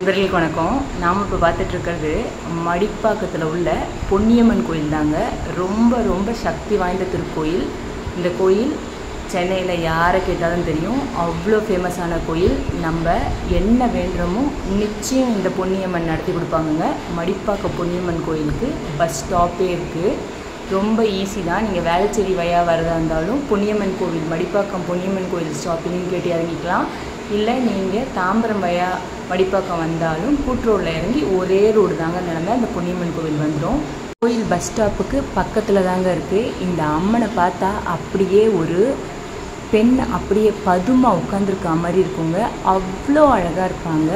நண்பர்களுக்கு வணக்கம். நாம் இப்போ பார்த்துட்ருக்கிறது மடிப்பாக்கத்தில் உள்ள பொன்னியம்மன் கோயில் தாங்க. ரொம்ப ரொம்ப சக்தி வாய்ந்த திருக்கோயில். இந்த கோயில் சென்னையில் யாரை கேட்டாலும் தெரியும், அவ்வளோ ஃபேமஸான கோயில். நம்ம என்ன வேண்டுமோ நிச்சயம் இந்த பொன்னியம்மன் நடத்தி கொடுப்பாங்கங்க. மடிப்பாக்கம் பொன்னியம்மன் கோயிலுக்கு பஸ் ஸ்டாப்பே இருக்குது. ரொம்ப ஈஸி தான். நீங்கள் வேளச்சேரி வழியாக வரதா இருந்தாலும் பொன்னியம்மன் கோவில் மடிப்பாக்கம் பொன்னியம்மன் கோயில் ஸ்டாப்பிங்னு கேட்டு இறங்கிக்கலாம். இல்லை நீங்கள் தாம்பரம் வழியாக மடிப்பாக்கம் வந்தாலும் கூட்டுரோடில் இறங்கி ஒரே ரோடு தாங்க நடந்தால் அந்த பொன்னியம்மன் கோவில் வந்துடும். கோயில் பஸ் ஸ்டாப்புக்கு பக்கத்தில் தாங்க இருக்குது. இந்த அம்மனை பார்த்தா அப்படியே ஒரு பெண் அப்படியே பதுமா உட்காந்துருக்க மாதிரி இருக்குங்க. அவ்வளோ அழகாக இருப்பாங்க.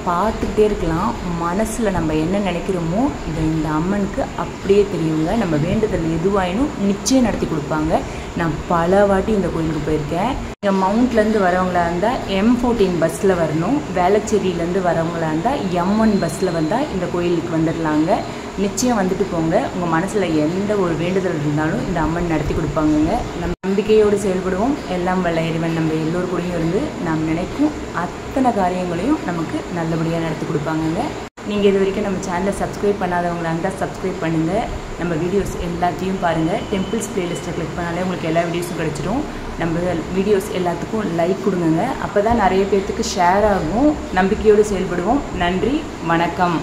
பார்த்துக்கிட்டே இருக்கலாம். மனசில் நம்ம என்ன நினைக்கிறோமோ இந்த அம்மனுக்கு அப்படியே தெரியுங்க. நம்ம வேண்டுதல் எதுவாயினும் நிச்சயம் நடத்தி கொடுப்பாங்க. நான் பல வாட்டி இந்த கோயிலுக்கு போயிருக்கேன். இங்கே மவுண்ட்லேருந்து வரவங்களா இருந்தால் M14 பஸ்ஸில் வரணும். வேளச்சேரியிலேருந்து வரவங்களா இருந்தால் M1 பஸ்ஸில் வந்தால் இந்த கோயிலுக்கு வந்துடலாங்க. நிச்சயம் வந்துட்டு போங்க. உங்கள் மனசில் எந்த ஒரு வேண்டுதல் இருந்தாலும் இந்த அம்மன் நடத்தி கொடுப்பாங்கங்க. நம்ம நம்பிக்கையோடு செயல்படுவோம். எல்லாம் வல்ல இறைவன் நம்ம எல்லோரு கூடயும் இருந்து நாம் நினைக்கும் அத்தனை காரியங்களையும் நமக்கு நல்லபடியாக நடத்தி கொடுப்பாங்கங்க. நீங்கள் இது வரைக்கும் நம்ம சேனலை சப்ஸ்கிரைப் பண்ணாதவங்களா இருந்தால் சப்ஸ்கிரைப் பண்ணுங்கள். நம்ம வீடியோஸ் எல்லாத்தையும் பாருங்கள். டெம்பிள்ஸ் பிளேலிஸ்ட்டை கிளிக் பண்ணாலே உங்களுக்கு எல்லா வீடியோஸும் கிடச்சிடும். நம்ம வீடியோஸ் எல்லாத்துக்கும் லைக் கொடுங்க. அப்போ தான் நிறைய பேர்த்துக்கு ஷேர் ஆகும். நம்பிக்கையோடு செயல்படுவோம். நன்றி, வணக்கம்.